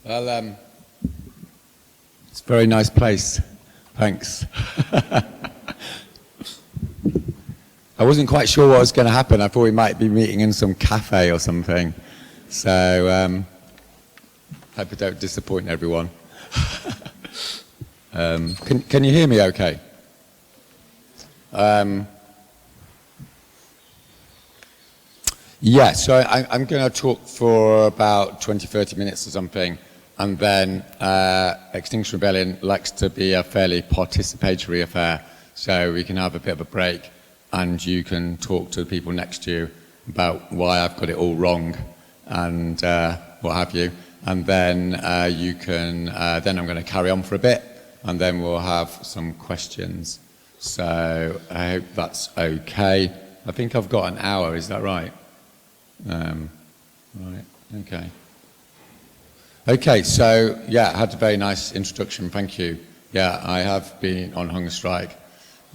Well, it's a very nice place. Thanks. I wasn't quite sure what was going to happen. I thought we might be meeting in some cafe or something. So, hope I don't disappoint everyone. Can you hear me okay? Yeah, so I'm going to talk for about 20, 30 minutes or something, and then Extinction Rebellion likes to be a fairly participatory affair, so we can have a bit of a break, and you can talk to the people next to you about why I've got it all wrong, and what have you, and then you can, then I'm going to carry on for a bit, and then we'll have some questions. So I hope that's okay. I think I've got an hour, is that right? Right, okay. Okay, so yeah, I had a very nice introduction, thank you. Yeah, I have been on hunger strike,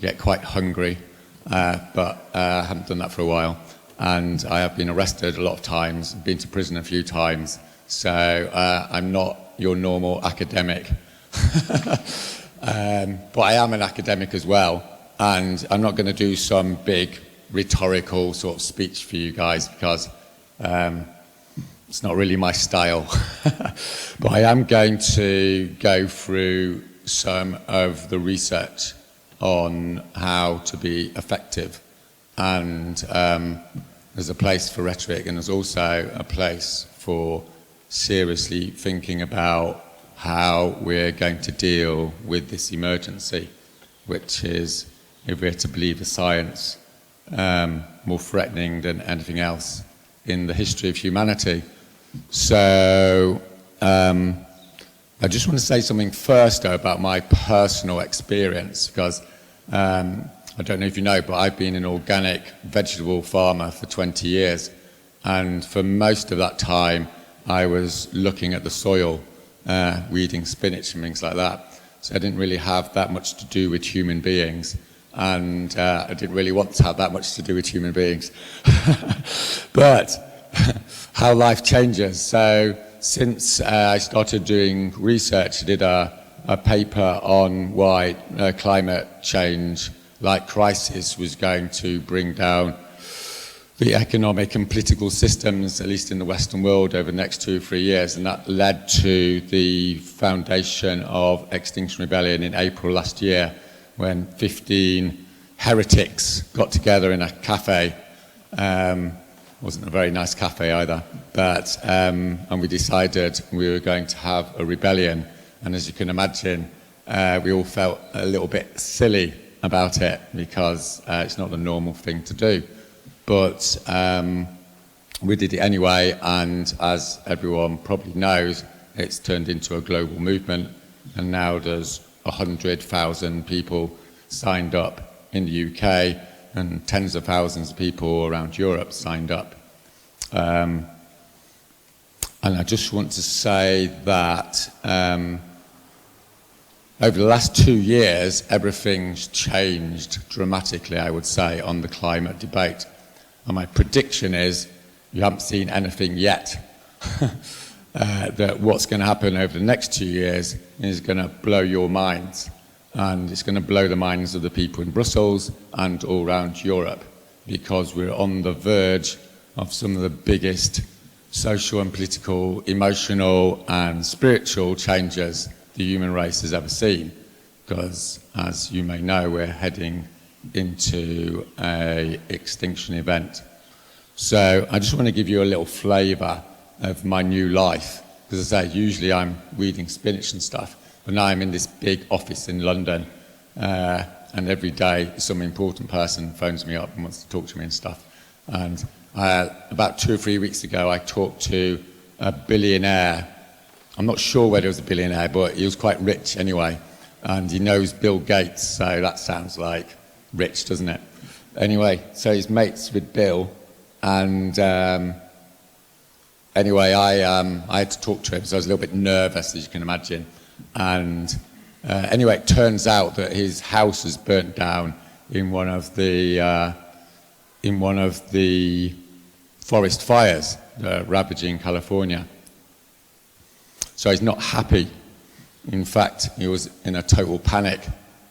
get quite hungry, but I haven't done that for a while. And I have been arrested a lot of times, been to prison a few times, so I'm not your normal academic. But I am an academic as well, and I'm not going to do some big rhetorical sort of speech for you guys because it's not really my style. But I am going to go through some of the research on how to be effective, and there's a place for rhetoric, and there's also a place for seriously thinking about how we're going to deal with this emergency, which is, if we're to believe the science, more threatening than anything else in the history of humanity. So I just want to say something first, though, about my personal experience, because I don't know if you know, but I've been an organic vegetable farmer for 20 years, and for most of that time I was looking at the soil, weeding spinach and things like that. So I didn't really have that much to do with human beings, and I didn't really want to have that much to do with human beings. But how life changes. So since I started doing research, I did a paper on why climate change, like crisis, was going to bring down the economic and political systems, at least in the Western world, over the next 2 or 3 years. And that led to the foundation of Extinction Rebellion in April last year, when 15 heretics got together in a cafe. Wasn't a very nice cafe either, but and we decided we were going to have a rebellion. And as you can imagine, we all felt a little bit silly about it, because it's not the normal thing to do. But we did it anyway, and as everyone probably knows, it's turned into a global movement, and now there's 100,000 people signed up in the UK, and tens of thousands of people around Europe signed up. And I just want to say that over the last 2 years, everything's changed dramatically, I would say, on the climate debate. And my prediction is, you haven't seen anything yet, that what's going to happen over the next 2 years is going to blow your minds. And it's going to blow the minds of the people in Brussels and all around Europe, because we're on the verge of some of the biggest social and political, emotional and spiritual changes the human race has ever seen. Because, as you may know, we're heading into an extinction event. So I just want to give you a little flavour of my new life. Because as I say, usually I'm weeding spinach and stuff, but now I'm in this big office in London, and every day some important person phones me up and wants to talk to me and stuff. And about 2 or 3 weeks ago, I talked to a billionaire. I'm not sure whether he was a billionaire, but he was quite rich anyway. And he knows Bill Gates, so that sounds like rich, doesn't it? Anyway, so he's mates with Bill, and anyway, I had to talk to him, so I was a little bit nervous, as you can imagine. And anyway, it turns out that his house was burnt down in one of the forest fires ravaging California. So he's not happy. In fact, he was in a total panic.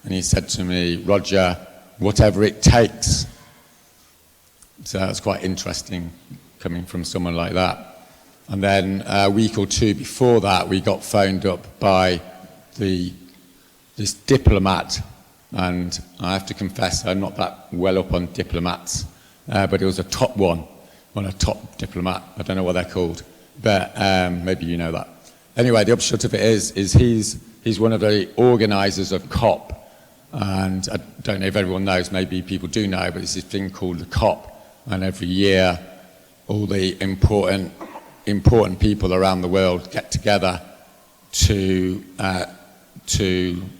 And he said to me, Roger, whatever it takes. So that's quite interesting coming from someone like that. And then a week or two before that, we got phoned up by this diplomat. And I have to confess, I'm not that well up on diplomats, but it was a top one, a top diplomat. I don't know what they're called, but maybe you know that. Anyway, the upshot of it is he's one of the organisers of COP. And I don't know if everyone knows, maybe people do know, but it's this thing called the COP. And every year, all the important people around the world get together to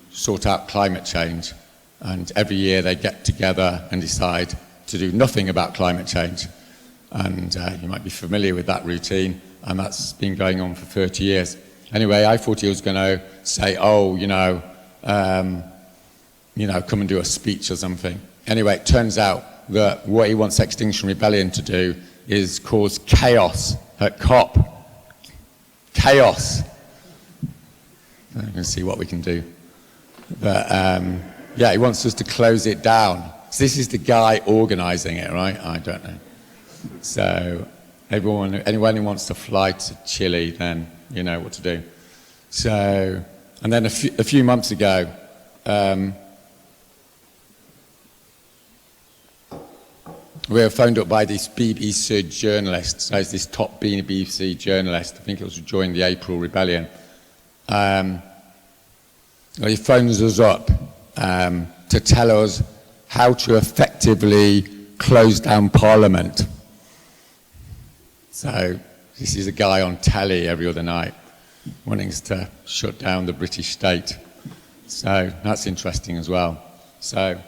sort out climate change. And every year they get together and decide to do nothing about climate change. And you might be familiar with that routine, and that's been going on for 30 years. Anyway, I thought he was going to say, come and do a speech or something. Anyway, it turns out that what he wants Extinction Rebellion to do is cause chaos at COP. Chaos. We can see what we can do. But he wants us to close it down. So this is the guy organising it, right? I don't know. So anyone who wants to fly to Chile, then you know what to do. So, and then a few months ago, we were phoned up by this BBC journalist. So he's this top BBC journalist. I think it was during the April Rebellion. He phones us up to tell us how to effectively close down Parliament. So this is a guy on telly every other night wanting us to shut down the British state. So that's interesting as well. So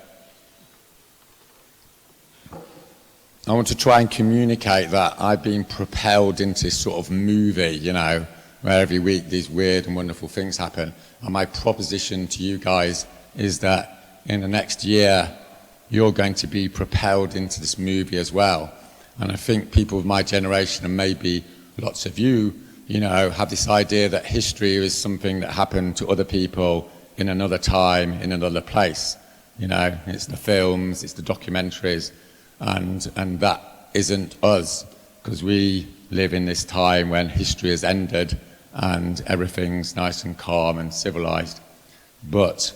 I want to try and communicate that I've been propelled into this sort of movie, where every week these weird and wonderful things happen. And my proposition to you guys is that in the next year, you're going to be propelled into this movie as well. And I think people of my generation, and maybe lots of you, have this idea that history is something that happened to other people in another time, in another place. It's the films, it's the documentaries, and that isn't us, because we live in this time when history has ended and everything's nice and calm and civilized. But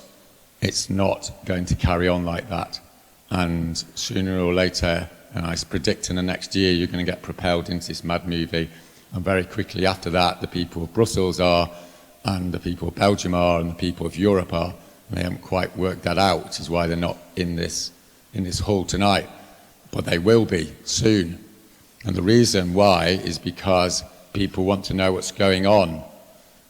it's not going to carry on like that. And sooner or later, and I predict in the next year, you're going to get propelled into this mad movie. And very quickly after that, the people of Brussels are, and the people of Belgium are, and the people of Europe are. And they haven't quite worked that out, which is why they're not in this hall tonight. But they will be soon. And the reason why is because people want to know what's going on.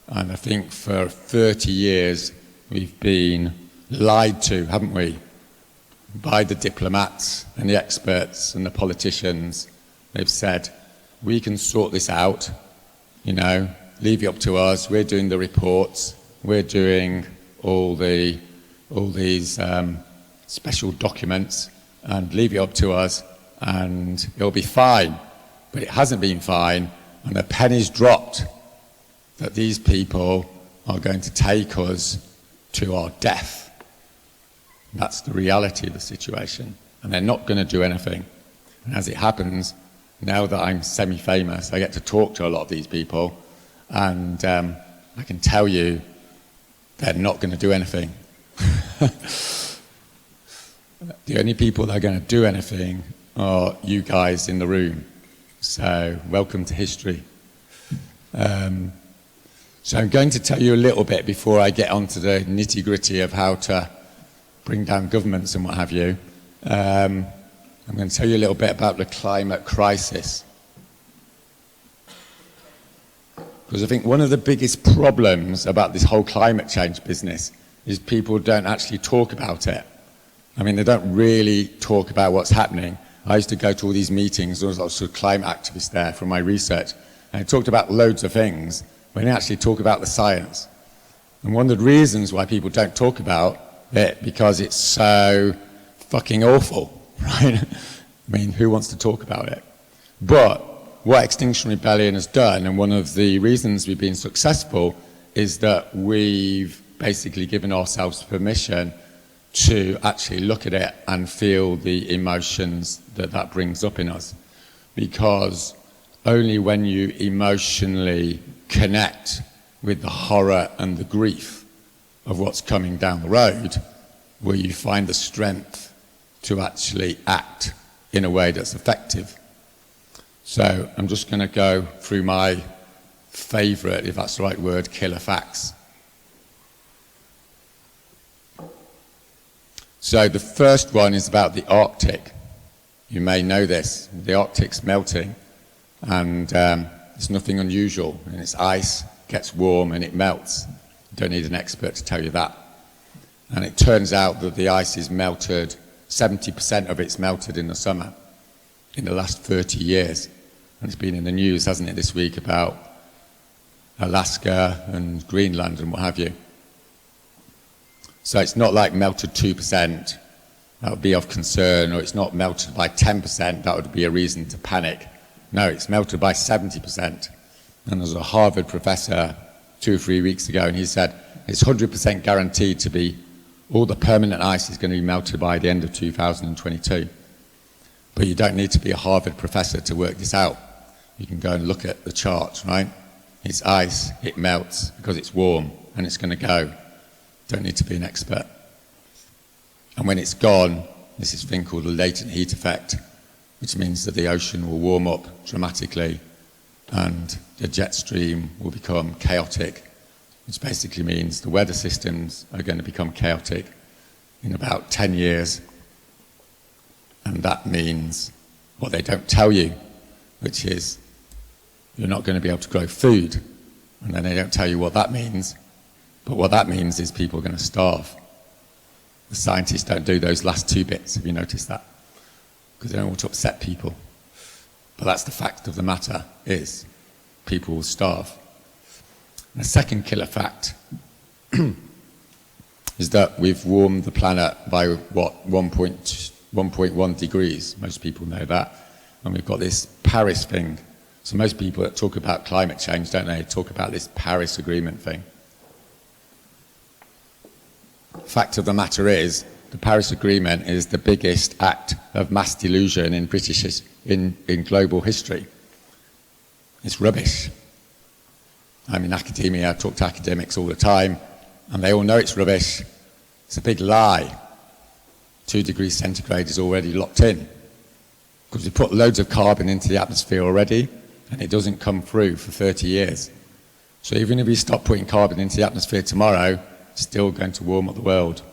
And I think for 30 years, we've been lied to, haven't we? By the diplomats and the experts and the politicians. They've said, we can sort this out, leave it up to us. We're doing the reports. We're doing all these special documents, and leave it up to us, and it'll be fine. But it hasn't been fine, and the penny's dropped that these people are going to take us to our death. That's the reality of the situation. And they're not going to do anything. And as it happens, now that I'm semi-famous, I get to talk to a lot of these people, and I can tell you they're not going to do anything. The only people that are going to do anything are you guys in the room. So welcome to history. So I'm going to tell you a little bit before I get onto the nitty-gritty of how to bring down governments and what have you. I'm going to tell you a little bit about the climate crisis. Because I think one of the biggest problems about this whole climate change business is people don't actually talk about it. I mean, they don't really talk about what's happening. I used to go to all these meetings, there was lots of climate activists there from my research, and I talked about loads of things, but they didn't actually talk about the science. And one of the reasons why people don't talk about it, because it's so fucking awful, right? I mean, who wants to talk about it? But what Extinction Rebellion has done, and one of the reasons we've been successful, is that we've basically given ourselves permission to actually look at it and feel the emotions that that brings up in us. Because only when you emotionally connect with the horror and the grief of what's coming down the road will you find the strength to actually act in a way that's effective. So I'm just going to go through my favourite, if that's the right word, killer facts. So the first one is about the Arctic. You may know this. The Arctic's melting, and it's nothing unusual. And it's ice, gets warm, and it melts. You don't need an expert to tell you that. And it turns out that the ice is melted, 70% of it's melted in the summer in the last 30 years. And it's been in the news, hasn't it, this week about Alaska and Greenland and what have you. So it's not like melted 2%, that would be of concern, or it's not melted by 10%, that would be a reason to panic. No, it's melted by 70%. And there's a Harvard professor 2 or 3 weeks ago, and he said it's 100% guaranteed to be, all the permanent ice is going to be melted by the end of 2022. But you don't need to be a Harvard professor to work this out. You can go and look at the charts, right? It's ice, it melts because it's warm, and it's going to go. Don't need to be an expert. And when it's gone, this is a thing called the latent heat effect, which means that the ocean will warm up dramatically and the jet stream will become chaotic, which basically means the weather systems are going to become chaotic in about 10 years. And that means what they don't tell you, which is you're not going to be able to grow food. And then they don't tell you what that means. But what that means is people are going to starve. The scientists don't do those last 2 bits, have you noticed that? Because they don't want to upset people. But that's the fact of the matter, is people will starve. And the second killer fact is that we've warmed the planet by, 1.1 degrees. Most people know that. And we've got this Paris thing. So most people that talk about climate change, don't they, talk about this Paris Agreement thing. Fact of the matter is, the Paris Agreement is the biggest act of mass delusion in in global history. It's rubbish. I'm in academia, I talk to academics all the time, and they all know it's rubbish. It's a big lie. 2 degrees centigrade is already locked in, because we put loads of carbon into the atmosphere already, and it doesn't come through for 30 years. So even if we stop putting carbon into the atmosphere tomorrow, it's still going to warm up the world.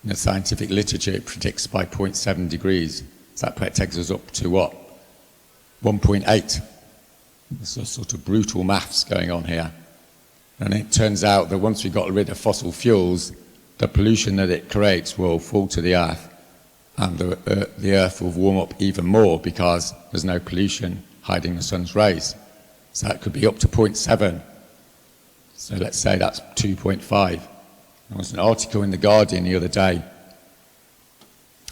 In the scientific literature, it predicts by 0.7 degrees. So that takes us up to what? 1.8. There's a sort of brutal maths going on here. And it turns out that once we got rid of fossil fuels, the pollution that it creates will fall to the earth, and the earth will warm up even more because there's no pollution hiding the sun's rays. So that could be up to 0.7. So let's say that's 2.5. There was an article in The Guardian the other day.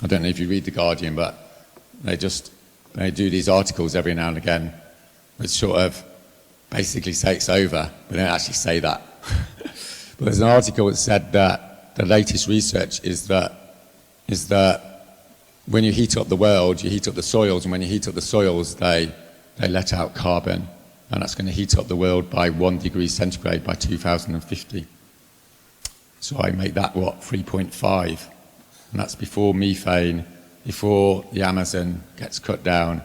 I don't know if you read The Guardian, but they do these articles every now and again which sort of basically say it's over, but they don't actually say that. But there's an article that said that the latest research is that when you heat up the world, you heat up the soils, and when you heat up the soils, they let out carbon, and that's going to heat up the world by 1 degree centigrade by 2050. So I make that, 3.5, and that's before methane, before the Amazon gets cut down,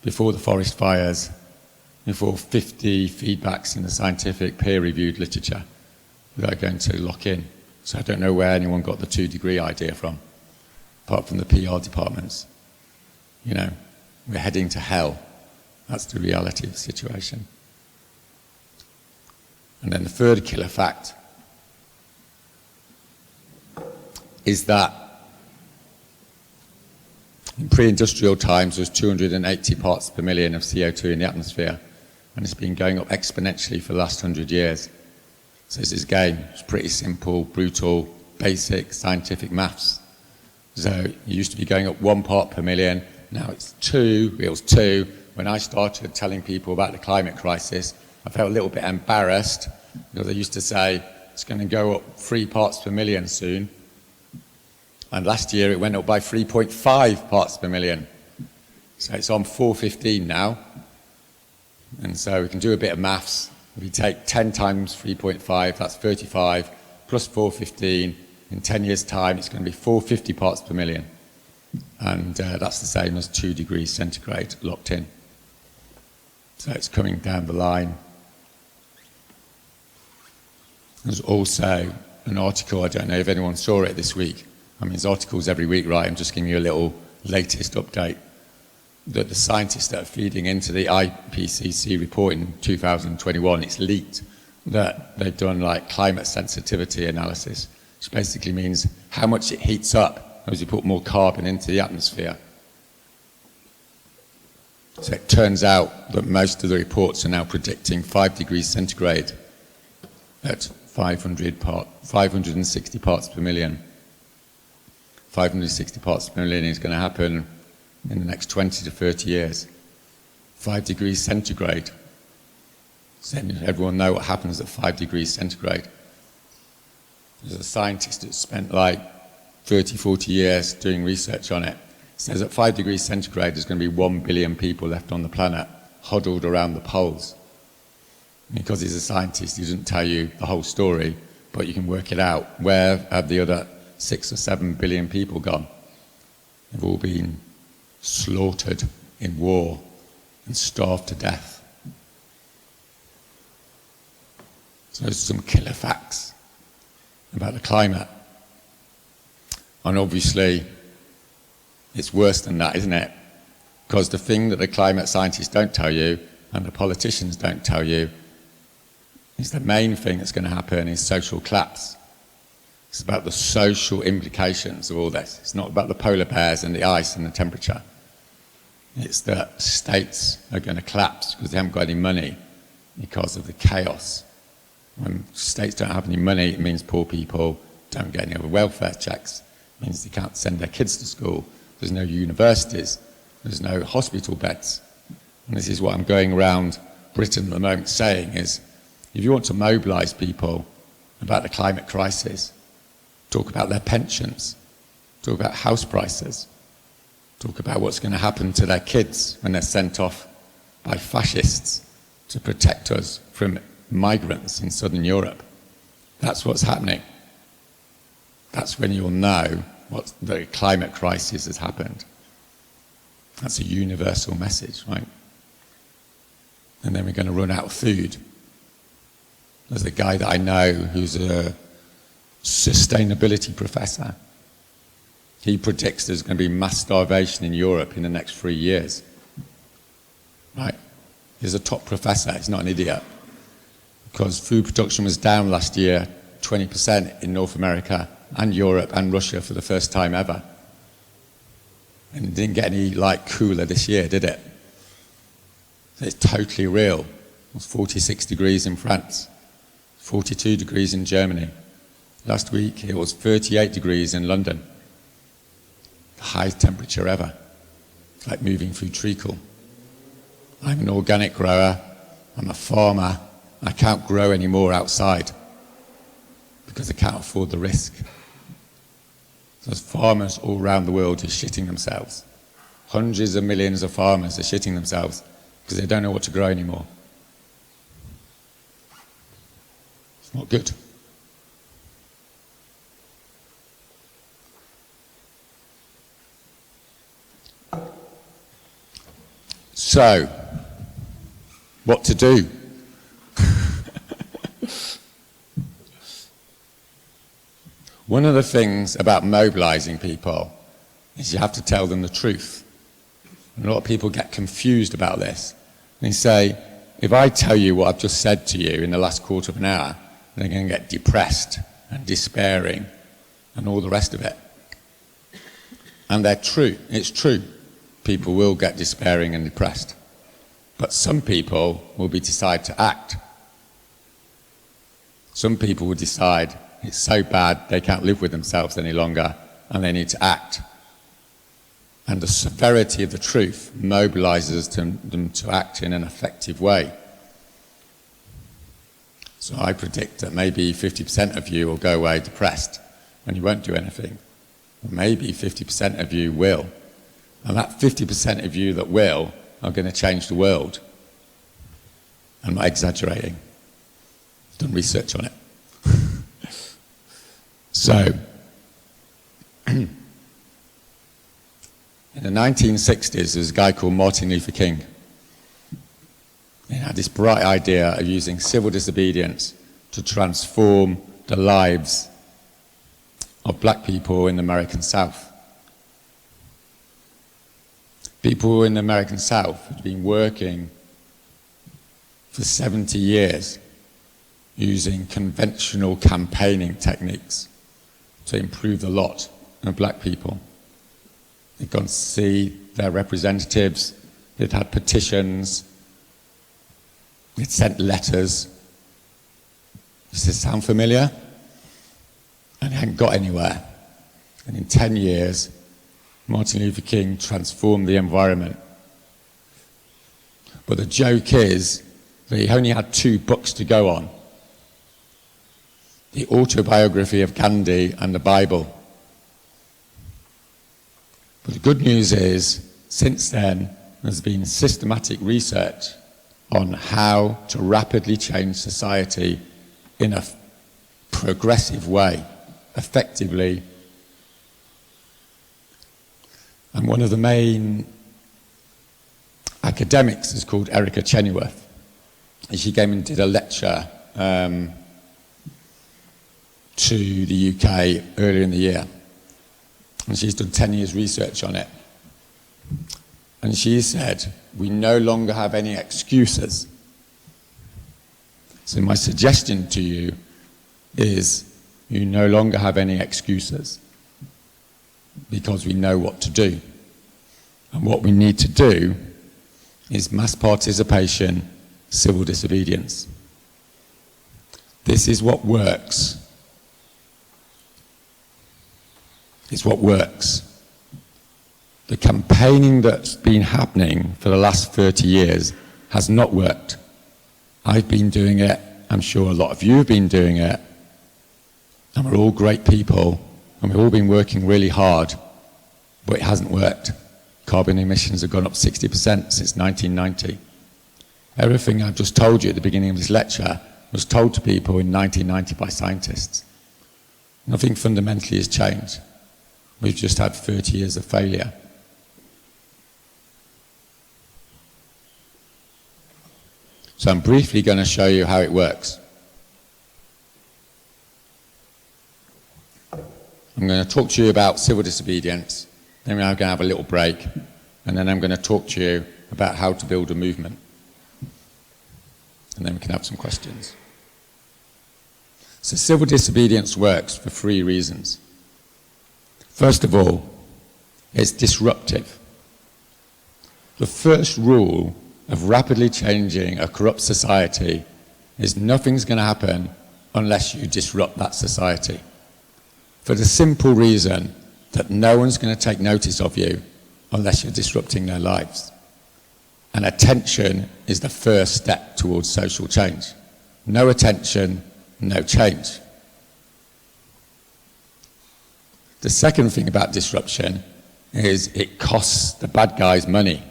before the forest fires, before 50 feedbacks in the scientific peer-reviewed literature that are going to lock in. So I don't know where anyone got the 2 degree idea from, apart from the PR departments. You know, we're heading to hell. That's the reality of the situation. And then the third killer fact is that in pre-industrial times, there was 280 parts per million of CO2 in the atmosphere, and it's been going up exponentially for the last 100 years. So this is, again, it's pretty simple, brutal, basic scientific maths. So it used to be going up 1 part per million, Now it's 2, it was 2. When I started telling people about the climate crisis, I felt a little bit embarrassed because I used to say it's going to go up 3 parts per million soon. And last year it went up by 3.5 parts per million. So it's on 415 now. And so we can do a bit of maths. If you take 10 times 3.5, that's 35, plus 415. In 10 years' time, it's going to be 450 parts per million. And that's the same as 2 degrees centigrade locked in. So it's coming down the line. There's also an article, I don't know if anyone saw it this week. I mean, there's articles every week, right? I'm just giving you a little latest update. That the scientists that are feeding into the IPCC report in 2021, it's leaked that they've done like climate sensitivity analysis, which basically means how much it heats up as you put more carbon into the atmosphere. So it turns out that most of the reports are now predicting 5 degrees centigrade at 560 parts per million. 560 parts per million is going to happen in the next 20 to 30 years. 5 degrees centigrade. So everyone know what happens at 5 degrees centigrade. There's a scientist that spent like 30, 40 years doing research on it. Says at 5 degrees centigrade there's going to be 1 billion people left on the planet, huddled around the poles. Because he's a scientist, he doesn't tell you the whole story, but you can work it out. Where have the other 6 or 7 billion people gone? They've all been slaughtered in war and starved to death. So there's some killer facts about the climate. And obviously, it's worse than that, isn't it? Because the thing that the climate scientists don't tell you and the politicians don't tell you is the main thing that's going to happen is social collapse. It's about the social implications of all this. It's not about the polar bears and the ice and the temperature. It's that states are going to collapse because they haven't got any money because of the chaos. When states don't have any money, it means poor people don't get any other welfare checks. It means they can't send their kids to school. There's no universities. There's no hospital beds. And this is what I'm going around Britain at the moment saying is, if you want to mobilize people about the climate crisis, talk about their pensions, talk about house prices, talk about what's going to happen to their kids when they're sent off by fascists to protect us from migrants in southern Europe. That's what's happening. That's when you'll know what the climate crisis has happened. That's a universal message, right? And then we're going to run out of food. There's a guy that I know who's a sustainability professor. He predicts there's going to be mass starvation in Europe in the next 3 years. Right? He's a top professor, he's not an idiot. Because food production was down last year 20% in North America and Europe and Russia for the first time ever. And it didn't get any cooler this year, did it? So it's totally real. It was 46 degrees in France, 42 degrees in Germany. Last week it was 38 degrees in London. The highest temperature ever. It's like moving through treacle. I'm an organic grower, I'm a farmer, I can't grow any more outside because I can't afford the risk. So there's farmers all around the world who are shitting themselves. Hundreds of millions of farmers are shitting themselves because they don't know what to grow anymore. It's not good. So, what to do? One of the things about mobilizing people is you have to tell them the truth. And a lot of people get confused about this. They say, if I tell you what I've just said to you in the last quarter of an hour, they're going to get depressed and despairing and all the rest of it. And they're true. It's true. People will get despairing and depressed. But some people will decide to act. Some people will decide it's so bad they can't live with themselves any longer and they need to act. And the severity of the truth mobilizes them to act in an effective way. So I predict that maybe 50% of you will go away depressed and you won't do anything. Maybe 50% of you will. And that 50% of you that will are going to change the world. I'm not exaggerating. I've done research on it. So, in the 1960s, there was a guy called Martin Luther King. He had this bright idea of using civil disobedience to transform the lives of black people in the American South. People in the American South had been working for 70 years using conventional campaigning techniques to improve the lot of black people. They'd gone to see their representatives, they'd had petitions, they'd sent letters. Does this sound familiar? And they hadn't got anywhere. And in 10 years, Martin Luther King transformed the environment. But the joke is that he only had 2 books to go on: the autobiography of Ghandi and the Bible. But the good news is, since then, there's been systematic research on how to rapidly change society in a progressive way, effectively. And one of the main academics is called Erica Chenoweth. And she came and did a lecture to the UK earlier in the year. And she's done 10 years research on it. And she said, we no longer have any excuses. So my suggestion to you is, you no longer have any excuses, because we know what to do. And what we need to do is mass participation, civil disobedience. This is what works. It's what works. The campaigning that's been happening for the last 30 years has not worked. I've been doing it. I'm sure a lot of you have been doing it. And we're all great people. And we've all been working really hard. But it hasn't worked. Carbon emissions have gone up 60% since 1990. Everything I've just told you at the beginning of this lecture was told to people in 1990 by scientists. Nothing fundamentally has changed. We've just had 30 years of failure. So I'm briefly going to show you how it works. I'm going to talk to you about civil disobedience, then we're going to have a little break, and then I'm going to talk to you about how to build a movement. And then we can have some questions. So civil disobedience works for 3 reasons. First of all, it's disruptive. The first rule of rapidly changing a corrupt society is nothing's going to happen unless you disrupt that society. For the simple reason that no one's going to take notice of you unless you're disrupting their lives. And attention is the first step towards social change. No attention, no change. The second thing about disruption is it costs the bad guys money.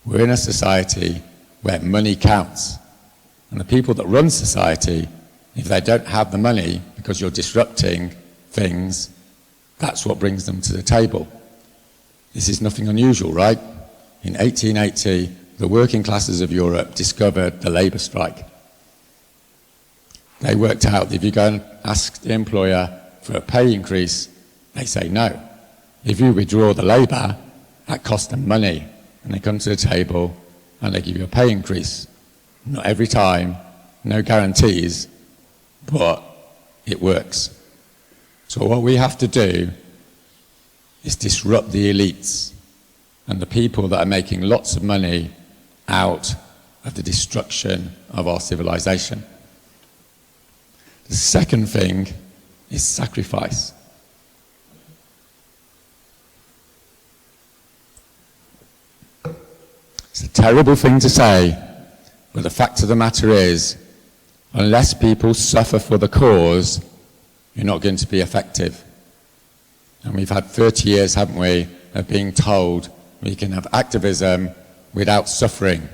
We're in a society where money counts. And the people that run society, if they don't have the money because you're disrupting things, that's what brings them to the table. This is nothing unusual, right? In 1880, the working classes of Europe discovered the labour strike. They worked out that if you go and ask the employer for a pay increase, they say no. If you withdraw the labour, that costs them money. And they come to the table and they give you a pay increase. Not every time, no guarantees, but it works. So what we have to do is disrupt the elites and the people that are making lots of money out of the destruction of our civilization. The second thing is sacrifice. terrible thing to say, but the fact of the matter is, unless people suffer for the cause, you're not going to be effective. And we've had 30 years, haven't we, of being told we can have activism without suffering.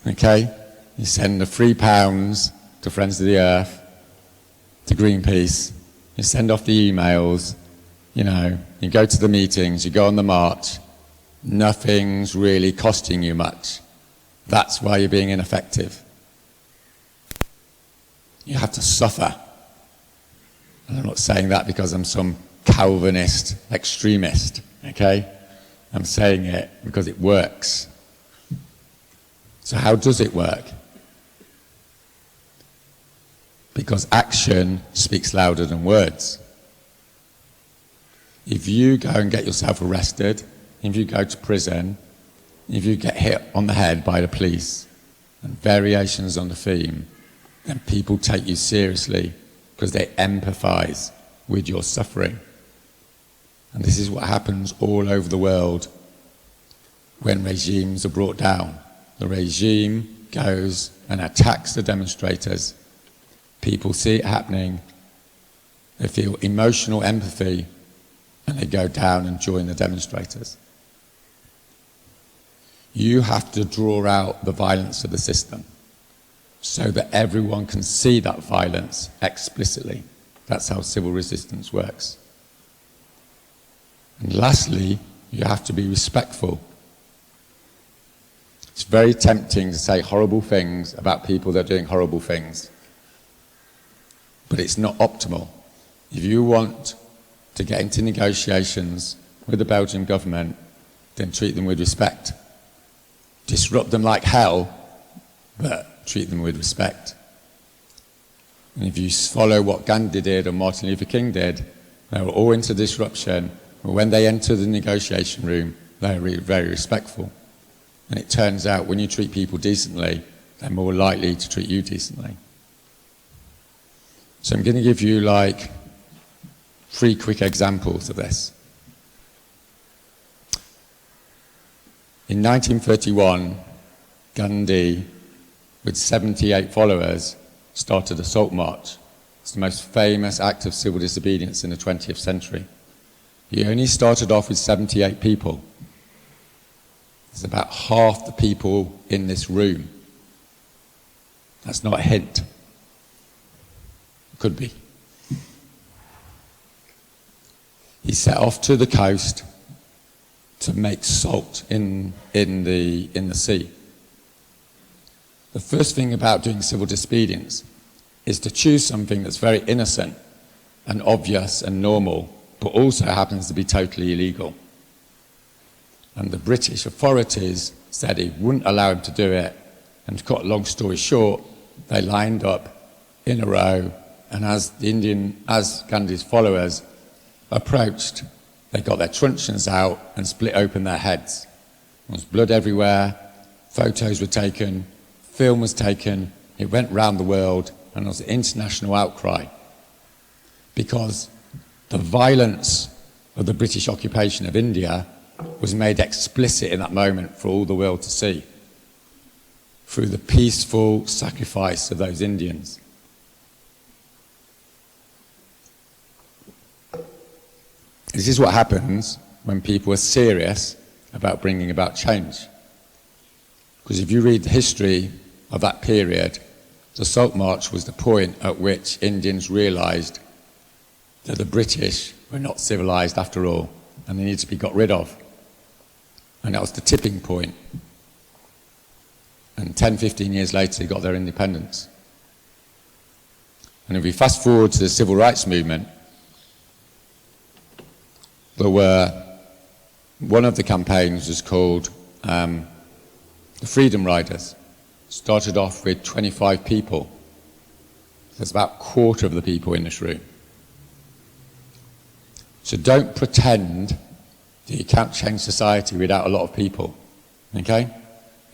Okay? You send the £3 to Friends of the Earth, to Greenpeace, you send off the emails, you know, you go to the meetings, you go on the march, nothing's really costing you much. That's why you're being ineffective. You have to suffer. And I'm not saying that because I'm some Calvinist extremist, okay? I'm saying it because it works. So how does it work? Because action speaks louder than words. If you go and get yourself arrested, if you go to prison, if you get hit on the head by the police, and variations on the theme, then people take you seriously because they empathize with your suffering. And this is what happens all over the world when regimes are brought down. The regime goes and attacks the demonstrators. People see it happening, they feel emotional empathy, and they go down and join the demonstrators. You have to draw out the violence of the system so that everyone can see that violence explicitly. That's how civil resistance works. And lastly, you have to be respectful. It's very tempting to say horrible things about people that are doing horrible things, but it's not optimal. If you want to get into negotiations with the Belgian government, then treat them with respect. Disrupt them like hell, but treat them with respect. And if you follow what Ghandi did and Martin Luther King did, they were all into disruption, but when they enter the negotiation room, they're very respectful. And it turns out when you treat people decently, they're more likely to treat you decently. So I'm going to give you like 3 quick examples of this. In 1931, Ghandi, with 78 followers, started a salt march. It's the most famous act of civil disobedience in the 20th century. He only started off with 78 people. There's about half the people in this room. That's not a hint. Could be. He set off to the coast to make salt in the sea. The first thing about doing civil disobedience is to choose something that's very innocent and obvious and normal, but also happens to be totally illegal. And the British authorities said he wouldn't allow him to do it, and to cut a long story short, they lined up in a row, and as Gandhi's followers approached, they got their truncheons out and split open their heads. There was blood everywhere, photos were taken, film was taken, it went round the world, and there was an international outcry because the violence of the British occupation of India was made explicit in that moment for all the world to see through the peaceful sacrifice of those Indians. This is what happens when people are serious about bringing about change. Because if you read the history of that period, the Salt March was the point at which Indians realised that the British were not civilised after all, and they needed to be got rid of. And that was the tipping point. And 10, 15 years later, they got their independence. And if we fast forward to the civil rights movement, there were, one of the campaigns was called the Freedom Riders. Started off with 25 people. There's about a quarter of the people in this room. So don't pretend that you can't change society without a lot of people, okay?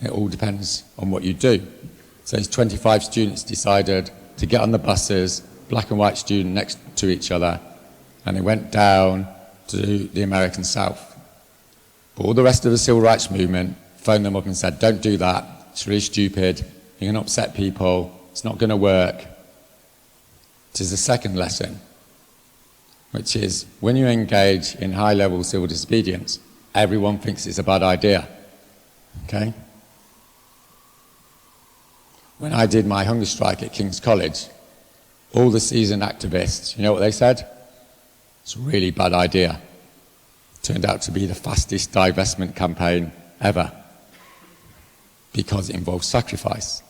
It all depends on what you do. So these 25 students decided to get on the buses, black and white students next to each other, and they went down to the American South. But all the rest of the civil rights movement phoned them up and said, don't do that, it's really stupid, you're going to upset people, it's not going to work. This is the second lesson, which is when you engage in high-level civil disobedience, everyone thinks it's a bad idea, okay? When I did my hunger strike at King's College, all the seasoned activists, you know what they said? It's a really bad idea. Turned out to be the fastest divestment campaign ever because it involved sacrifice.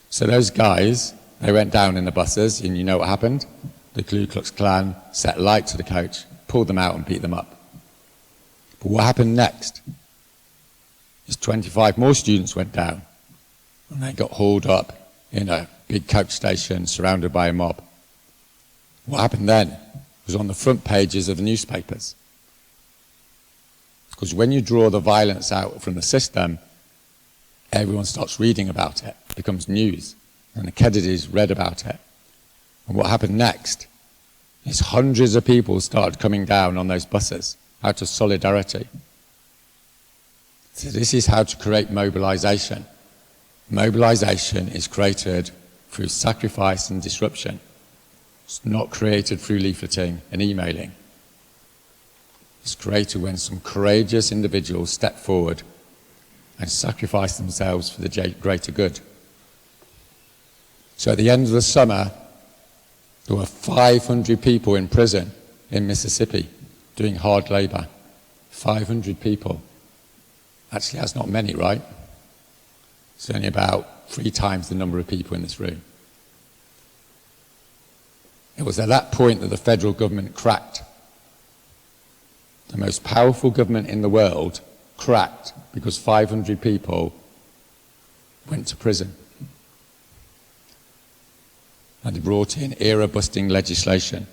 So those guys, they went down in the buses, and you know what happened? The Ku Klux Klan set light to the coach, pulled them out and beat them up. But what happened next is 25 more students went down, and they got hauled up in a big coach station surrounded by a mob. What happened then was on the front pages of the newspapers. Because when you draw the violence out from the system, everyone starts reading about it. It becomes news. And the Kennedys read about it. And what happened next is hundreds of people started coming down on those buses out of solidarity. So this is how to create mobilization. Mobilization is created through sacrifice and disruption. It's not created through leafleting and emailing. It's created when some courageous individuals step forward and sacrifice themselves for the greater good. So at the end of the summer, there were 500 people in prison in Mississippi doing hard labor. 500 people. Actually, that's not many, right? It's only about 3 times the number of people in this room. It was at that point that the federal government cracked. The most powerful government in the world cracked because 500 people went to prison. And they brought in era-busting legislation.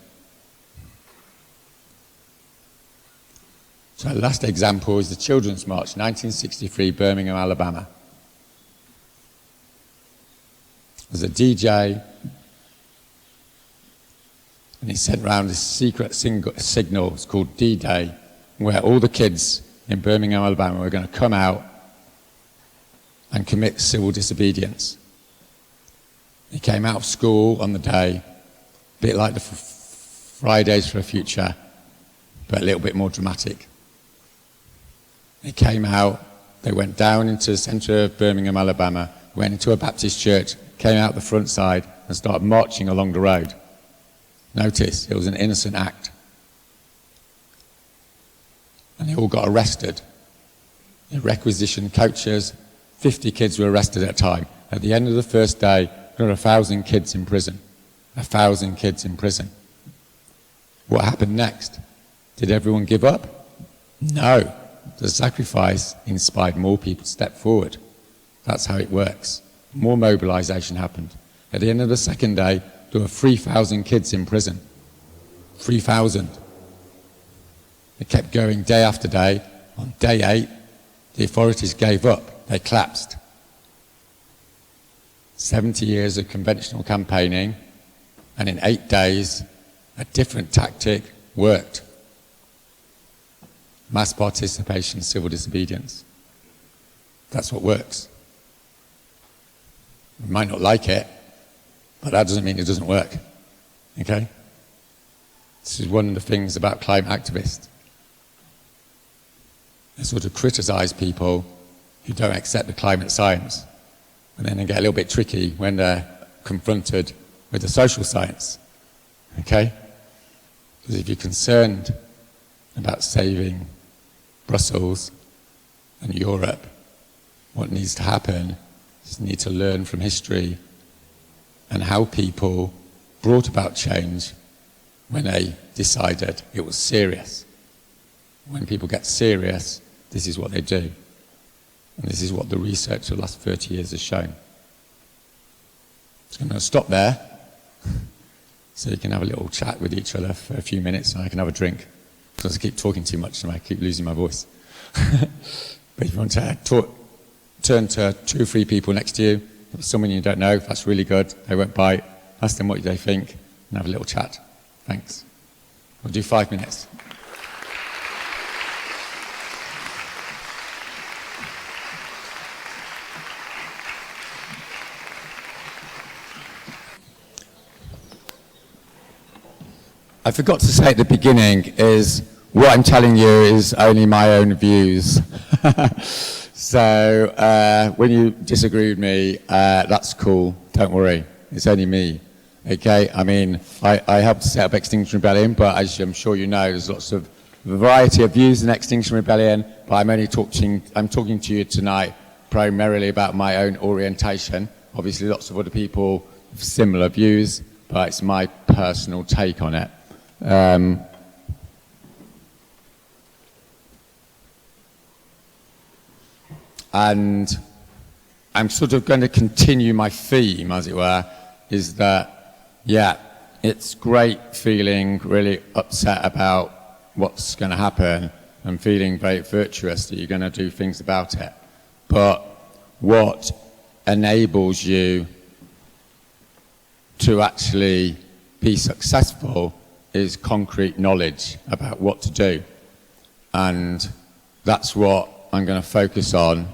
So the last example is the Children's March, 1963, Birmingham, Alabama. There's a DJ, and he sent round this secret signal, it's called D-Day, where all the kids in Birmingham, Alabama were going to come out and commit civil disobedience. He came out of school on the day, a bit like the Fridays for a Future, but a little bit more dramatic. They came out, they went down into the centre of Birmingham, Alabama, went into a Baptist church, came out the front side and started marching along the road. Notice, it was an innocent act. And they all got arrested. They requisitioned coaches, 50 kids were arrested at a time. At the end of the first day, there were 1,000 kids in prison. 1,000 kids in prison. What happened next? Did everyone give up? No. The sacrifice inspired more people to step forward. That's how it works. More mobilization happened. At the end of the second day, there were 3,000 kids in prison. 3,000. They kept going day after day. On day 8, the authorities gave up. They collapsed. 70 years of conventional campaigning, and in 8 days, a different tactic worked. Mass participation, civil disobedience. That's what works. You might not like it, but that doesn't mean it doesn't work. Okay? This is one of the things about climate activists. They sort of criticize people who don't accept the climate science. And then they get a little bit tricky when they're confronted with the social science. Okay? Because if you're concerned about saving Brussels and Europe, what needs to happen is you need to learn from history and how people brought about change when they decided it was serious. When people get serious, this is what they do. And this is what the research of the last 30 years has shown. So I'm going to stop there so you can have a little chat with each other for a few minutes and I can have a drink. Because I keep talking too much and I keep losing my voice. But if you want to turn to 2 or 3 people next to you, if it's someone you don't know, that's really good, they won't bite, ask them what they think and have a little chat. Thanks. We'll do 5 minutes. I forgot to say at the beginning is what I'm telling you is only my own views. So when you disagree with me, that's cool. Don't worry. It's only me. Okay? I mean, I helped set up Extinction Rebellion, but as I'm sure you know, there's lots of variety of views in Extinction Rebellion, but I'm talking to you tonight primarily about my own orientation. Obviously, lots of other people have similar views, but it's my personal take on it. And I'm sort of going to continue my theme, as it were, is that, yeah, it's great feeling really upset about what's going to happen and feeling very virtuous that you're going to do things about it. But what enables you to actually be successful is concrete knowledge about what to do. And that's what I'm going to focus on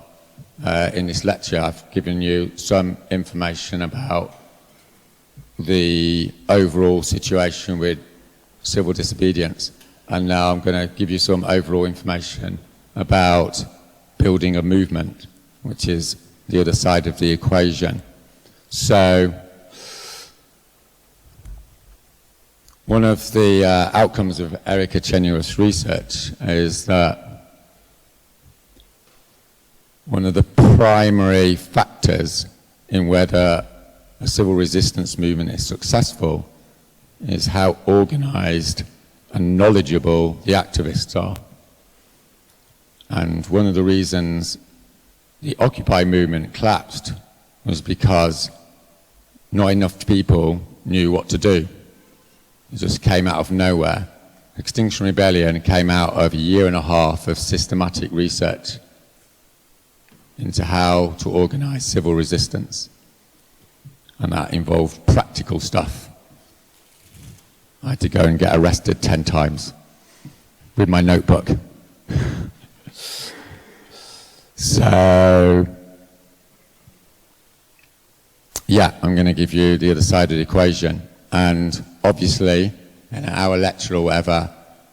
in this lecture. I've given you some information about the overall situation with civil disobedience. And now I'm going to give you some overall information about building a movement, which is the other side of the equation. So one of the outcomes of Erica Chenuous research is that one of the primary factors in whether a civil resistance movement is successful is how organized and knowledgeable the activists are. And one of the reasons the Occupy movement collapsed was because not enough people knew what to do. It just came out of nowhere. Extinction Rebellion came out of a year and a half of systematic research into how to organize civil resistance. And that involved practical stuff. I had to go and get arrested 10 times with my notebook. So, yeah, I'm going to give you the other side of the equation. And obviously, in an hour lecture or whatever,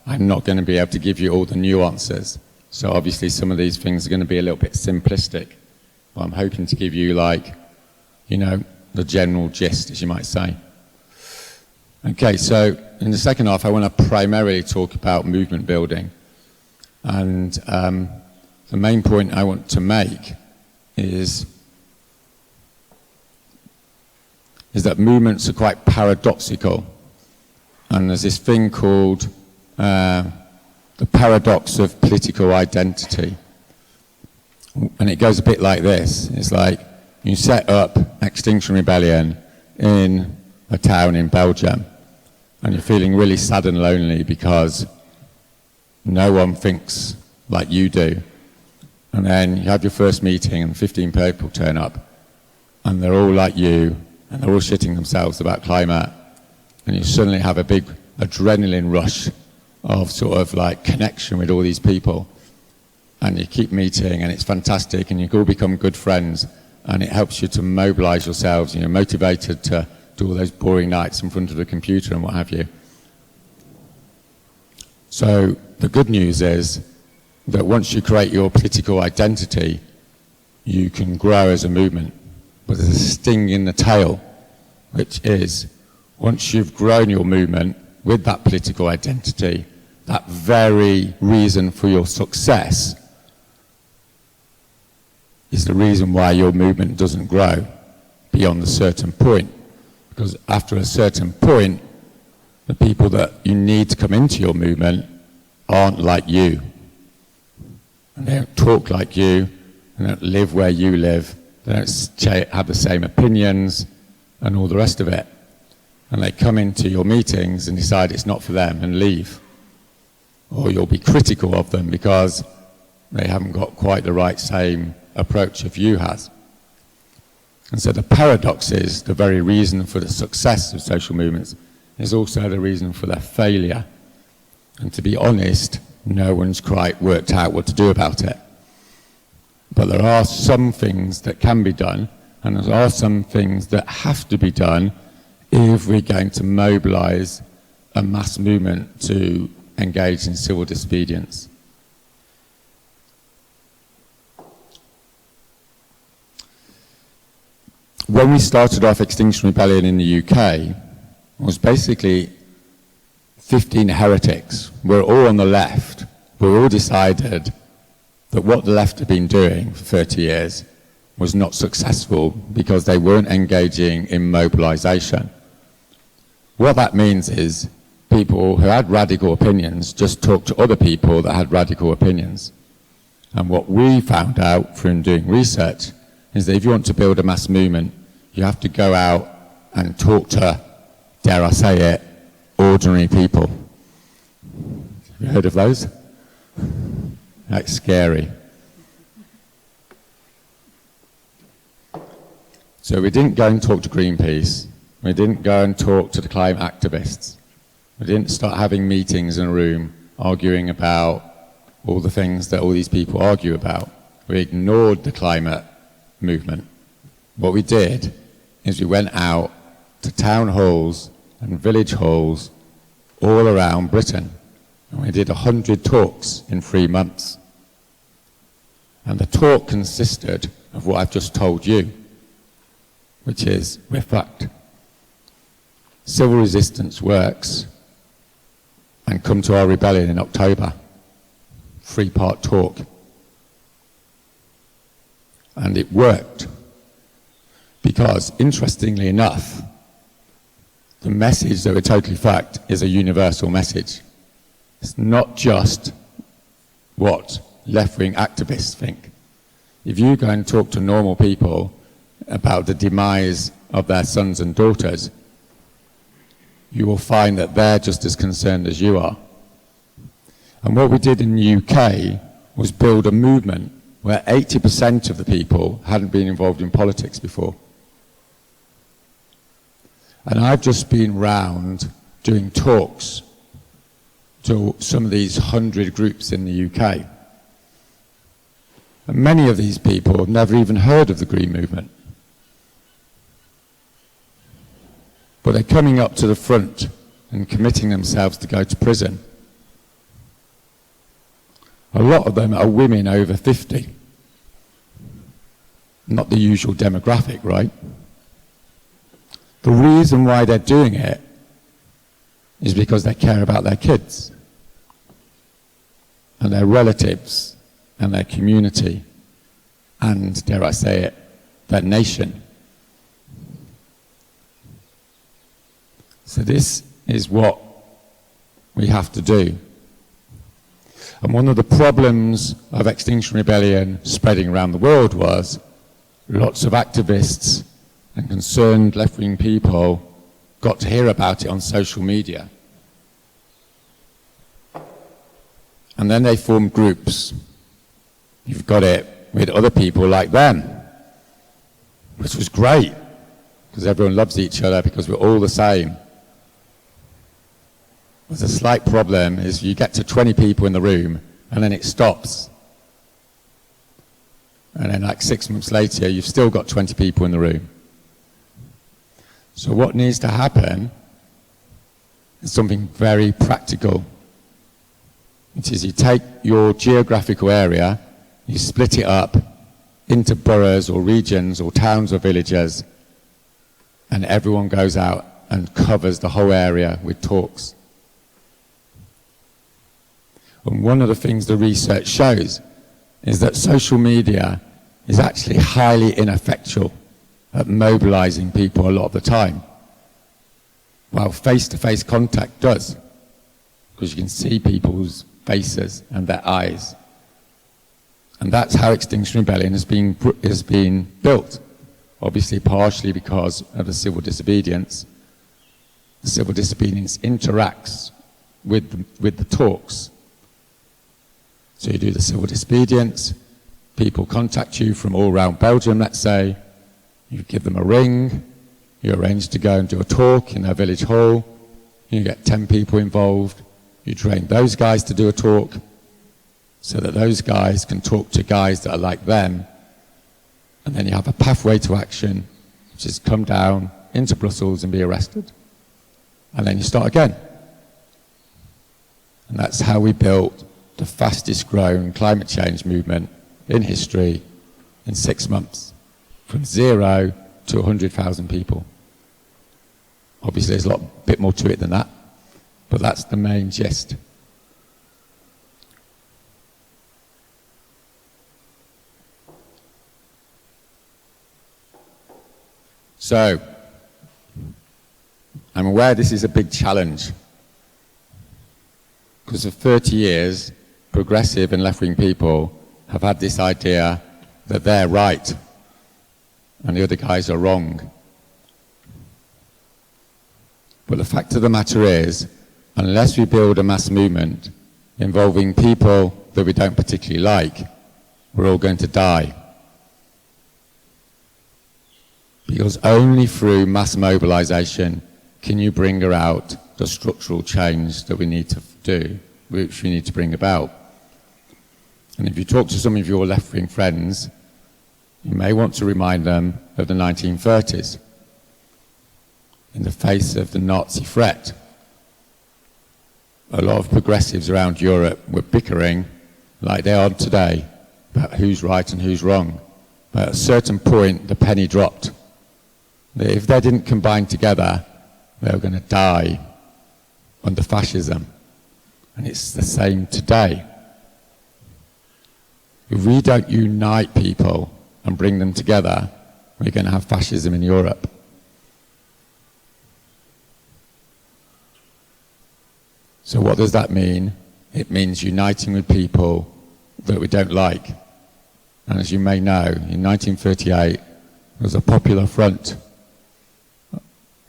I'm not going to be able to give you all the nuances. So obviously some of these things are going to be a little bit simplistic. But I'm hoping to give you, like, you know, the general gist, as you might say. Okay, so in the second half, I want to primarily talk about movement building. And the main point I want to make is that movements are quite paradoxical. And there's this thing called the paradox of political identity. And it goes a bit like this. It's like you set up Extinction Rebellion in a town in Belgium, and you're feeling really sad and lonely because no one thinks like you do. And then you have your first meeting and 15 people turn up, and they're all like you, and they're all shitting themselves about climate, and you suddenly have a big adrenaline rush of sort of like connection with all these people, and you keep meeting, and it's fantastic, and you all become good friends, and it helps you to mobilize yourselves, and you're motivated to do all those boring nights in front of the computer and what have you. So the good news is that once you create your political identity, you can grow as a movement. But there's a sting in the tail, which is once you've grown your movement with that political identity, that very reason for your success is the reason why your movement doesn't grow beyond a certain point. Because after a certain point, the people that you need to come into your movement aren't like you. And they don't talk like you, they don't live where you live, they don't have the same opinions and all the rest of it. And they come into your meetings and decide it's not for them and leave. Or you'll be critical of them because they haven't got quite the right same approach as you has. And so the paradox is the very reason for the success of social movements is also the reason for their failure. And to be honest, no one's quite worked out what to do about it. But there are some things that can be done, and there are some things that have to be done if we're going to mobilize a mass movement to engage in civil disobedience. When we started off Extinction Rebellion in the UK, it was basically 15 heretics. We're all on the left. We all decided that what the left had been doing for 30 years was not successful because they weren't engaging in mobilization. What that means is people who had radical opinions just talked to other people that had radical opinions. And what we found out from doing research is that if you want to build a mass movement, you have to go out and talk to, dare I say it, ordinary people. Have you heard of those? That's scary. So we didn't go and talk to Greenpeace. We didn't go and talk to the climate activists. We didn't start having meetings in a room arguing about all the things that all these people argue about. We ignored the climate movement. What we did is we went out to town halls and village halls all around Britain. And we did 100 talks in 3 months. And the talk consisted of what I've just told you, which is, we're fucked. Civil resistance works, and come to our rebellion in October. 3-part talk. And it worked. Because, interestingly enough, the message that we're totally fucked is a universal message. It's not just what left-wing activists think. If you go and talk to normal people about the demise of their sons and daughters, you will find that they're just as concerned as you are. And what we did in the UK was build a movement where 80% of the people hadn't been involved in politics before. And I've just been round doing talks to some of these 100 groups in the UK. And many of these people have never even heard of the Green Movement. But they're coming up to the front and committing themselves to go to prison. A lot of them are women over 50. Not the usual demographic, right? The reason why they're doing it is because they care about their kids and their relatives and their community and, dare I say it, their nation. So this is what we have to do. And one of the problems of Extinction Rebellion spreading around the world was lots of activists and concerned left-wing people got to hear about it on social media. And then they formed groups. You've got it with other people like them, which was great, because everyone loves each other because we're all the same. There's a slight problem is you get to 20 people in the room and then it stops. And then like 6 months later, you've still got 20 people in the room. So what needs to happen is something very practical, which is you take your geographical area, you split it up into boroughs or regions or towns or villages, and everyone goes out and covers the whole area with talks. And one of the things the research shows is that social media is actually highly ineffectual at mobilizing people a lot of the time, while face-to-face contact does, because you can see people's faces and their eyes. And that's how Extinction Rebellion has been built, obviously partially because of the civil disobedience. The civil disobedience interacts with the talks. So you do the civil disobedience, people contact you from all around Belgium, let's say, you give them a ring, you arrange to go and do a talk in their village hall, you get 10 people involved, you train those guys to do a talk, so that those guys can talk to guys that are like them, and then you have a pathway to action, which is come down into Brussels and be arrested. And then you start again. And that's how we built the fastest growing climate change movement in history in 6 months, from 0 to 100,000 people. Obviously, there's a bit more to it than that, but that's the main gist. So, I'm aware this is a big challenge, because for 30 years, progressive and left-wing people have had this idea that they're right and the other guys are wrong. But the fact of the matter is, unless we build a mass movement involving people that we don't particularly like, we're all going to die. Because only through mass mobilization can you bring about the structural change that we need to do, which we need to bring about. And if you talk to some of your left-wing friends, you may want to remind them of the 1930s. In the face of the Nazi threat, a lot of progressives around Europe were bickering like they are today about who's right and who's wrong. But at a certain point, the penny dropped. That if they didn't combine together, they were going to die under fascism. And it's the same today. If we don't unite people and bring them together, we're going to have fascism in Europe. So what does that mean? It means uniting with people that we don't like. And as you may know, in 1938, there was a popular front. It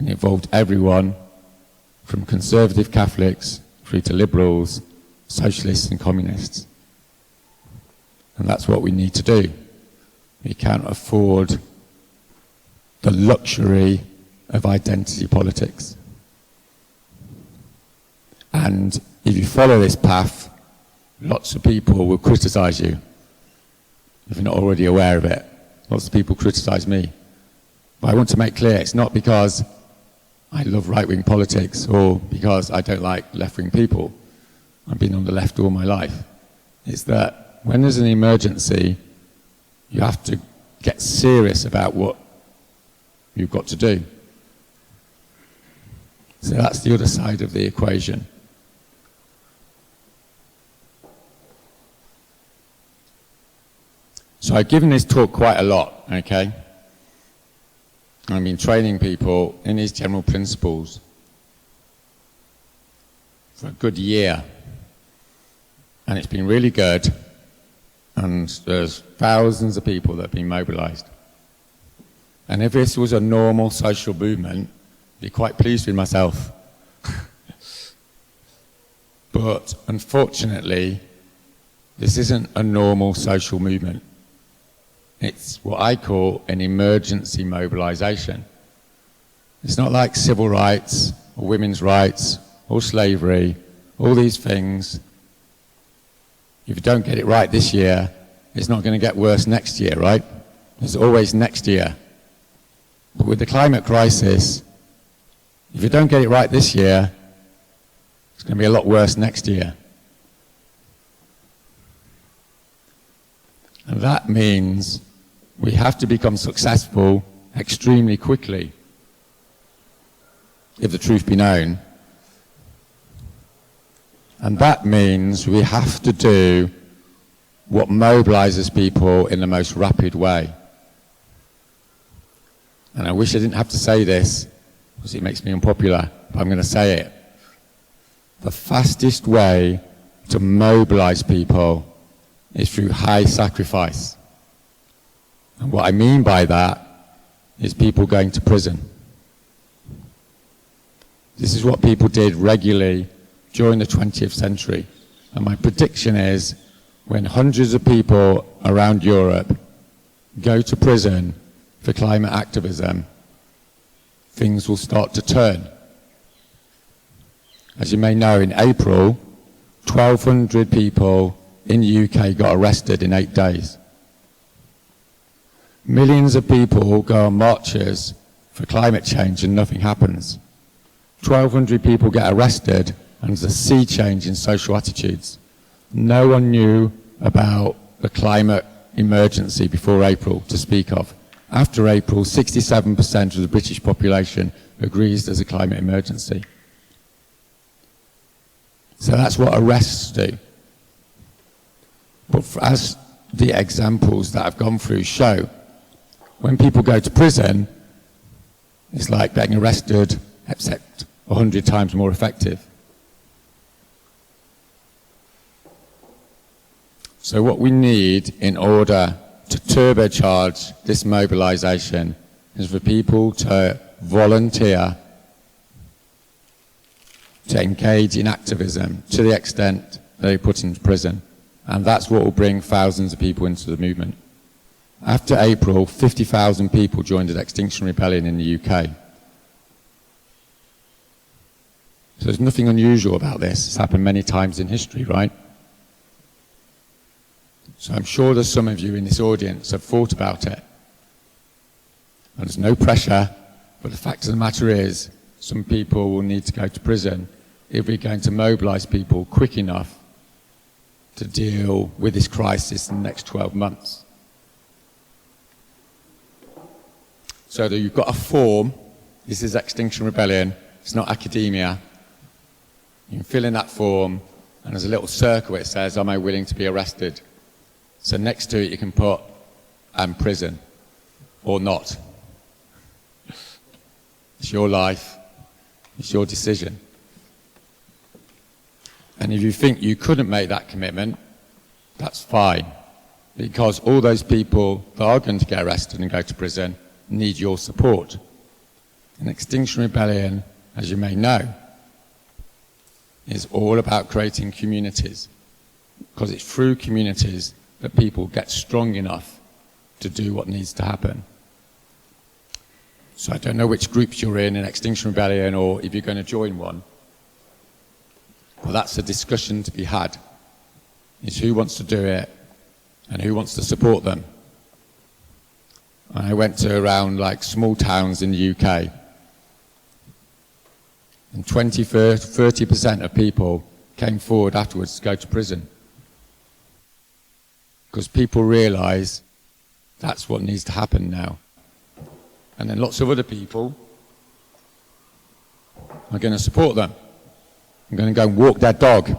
involved everyone, from conservative Catholics through to liberals, socialists and communists. And that's what we need to do. We can't afford the luxury of identity politics. And if you follow this path, lots of people will criticize you. If you're not already aware of it, lots of people criticize me. But I want to make clear, it's not because I love right-wing politics or because I don't like left-wing people. I've been on the left all my life. It's that when there's an emergency, you have to get serious about what you've got to do. So that's the other side of the equation. So I've given this talk quite a lot, okay? I've been training people in these general principles for a good year. And it's been really good. And there's thousands of people that have been mobilized. And if this was a normal social movement, I'd be quite pleased with myself. But unfortunately, this isn't a normal social movement. It's what I call an emergency mobilization. It's not like civil rights or women's rights or slavery, all these things. If you don't get it right this year, it's not going to get worse next year, right? There's always next year. But with the climate crisis, if you don't get it right this year, it's going to be a lot worse next year. And that means we have to become successful extremely quickly, if the truth be known. And that means we have to do what mobilizes people in the most rapid way. And I wish I didn't have to say this, because it makes me unpopular, but I'm going to say it. The fastest way to mobilize people is through high sacrifice. And what I mean by that is people going to prison. This is what people did regularly during the 20th century. And my prediction is when hundreds of people around Europe go to prison for climate activism, things will start to turn. As you may know, in April, 1,200 people in the UK got arrested in 8 days. Millions of people go on marches for climate change and nothing happens. 1,200 people get arrested and there's a sea change in social attitudes. No one knew about the climate emergency before April to speak of. After April, 67% of the British population agrees there's a climate emergency. So that's what arrests do. But as the examples that I've gone through show, when people go to prison, it's like getting arrested, except 100 times more effective. So what we need in order to turbocharge this mobilization is for people to volunteer to engage in activism to the extent they're put into prison. And that's what will bring thousands of people into the movement. After April, 50,000 people joined the Extinction Rebellion in the UK. So there's nothing unusual about this. It's happened many times in history, right? So I'm sure there's some of you in this audience have thought about it. And there's no pressure, but the fact of the matter is, some people will need to go to prison if we're going to mobilize people quick enough to deal with this crisis in the next 12 months. So that you've got a form. This is Extinction Rebellion. It's not academia. You can fill in that form, and there's a little circle where it says, am I willing to be arrested? So next to it you can put, I'm prison, or not. It's your life. It's your decision. And if you think you couldn't make that commitment, that's fine. Because all those people that are going to get arrested and go to prison need your support. And Extinction Rebellion, as you may know, is all about creating communities. Because it's through communities that people get strong enough to do what needs to happen. So I don't know which groups you're in Extinction Rebellion or if you're going to join one. Well, that's a discussion to be had. It's who wants to do it and who wants to support them. And I went to around like small towns in the UK. And 30% of people came forward afterwards to go to prison. Because people realise that's what needs to happen now. And then lots of other people are going to support them. I'm going to go and walk their dog.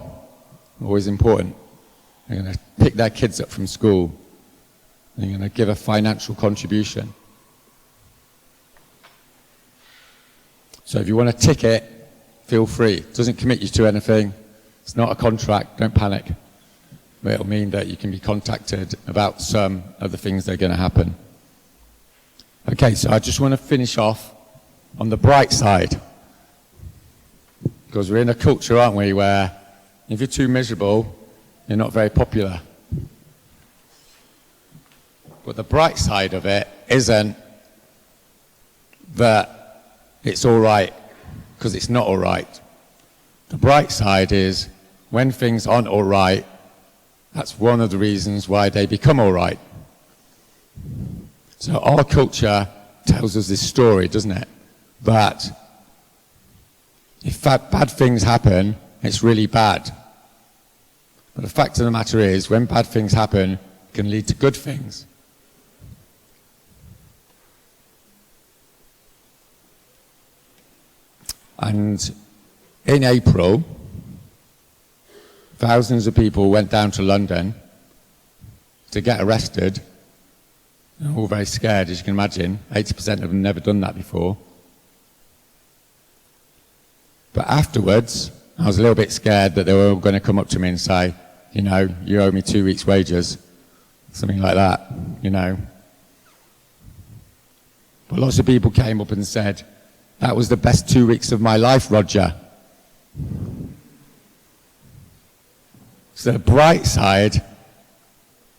Always important. They're going to pick their kids up from school. They're going to give a financial contribution. So if you want a ticket, feel free. It doesn't commit you to anything. It's not a contract. Don't panic. But it'll mean that you can be contacted about some of the things that are going to happen. Okay, so I just want to finish off on the bright side. Because we're in a culture, aren't we, where if you're too miserable, you're not very popular. But the bright side of it isn't that it's all right, because it's not all right. The bright side is when things aren't all right, that's one of the reasons why they become all right. So our culture tells us this story, doesn't it? That if bad things happen, it's really bad. But the fact of the matter is, when bad things happen, it can lead to good things. And in April, thousands of people went down to London to get arrested. They're all very scared, as you can imagine. 80% of them never done that before. But afterwards, I was a little bit scared that they were all going to come up to me and say, you know, you owe me 2 weeks' wages. Something like that, you know. But lots of people came up and said, that was the best 2 weeks of my life, Roger. So the bright side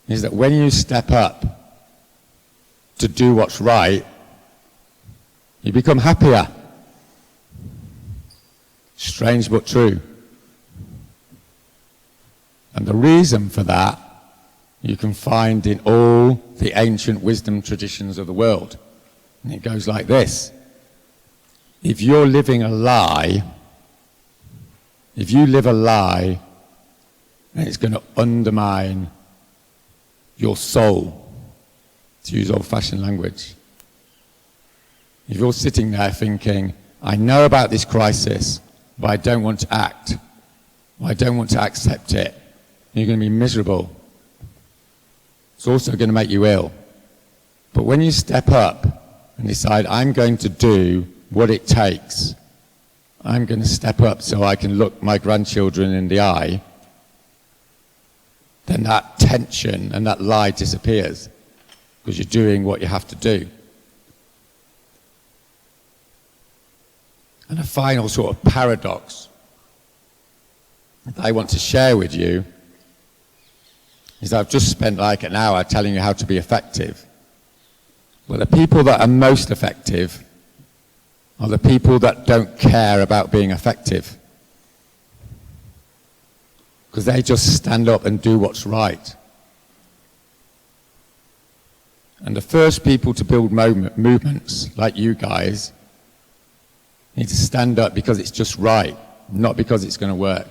is that when you step up to do what's right, you become happier. Strange but true. And the reason for that you can find in all the ancient wisdom traditions of the world. And it goes like this. If you're living a lie, If you live a lie, then it's going to undermine your soul, to use old-fashioned language. If you're sitting there thinking, I know about this crisis, but I don't want to act, or I don't want to accept it, you're going to be miserable. It's also going to make you ill. But when you step up and decide, I'm going to do what it takes, I'm going to step up so I can look my grandchildren in the eye, then that tension and that lie disappears because you're doing what you have to do. And a final sort of paradox that I want to share with you is I've just spent like an hour telling you how to be effective. Well, the people that are most effective are the people that don't care about being effective, because they just stand up and do what's right. And the first people to build movements, like you guys, need to stand up because it's just right, not because it's going to work.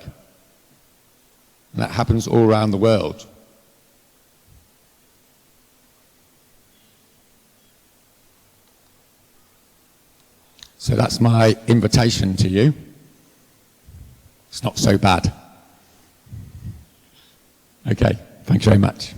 And that happens all around the world. So that's my invitation to you. It's not so bad. Okay, thanks very much.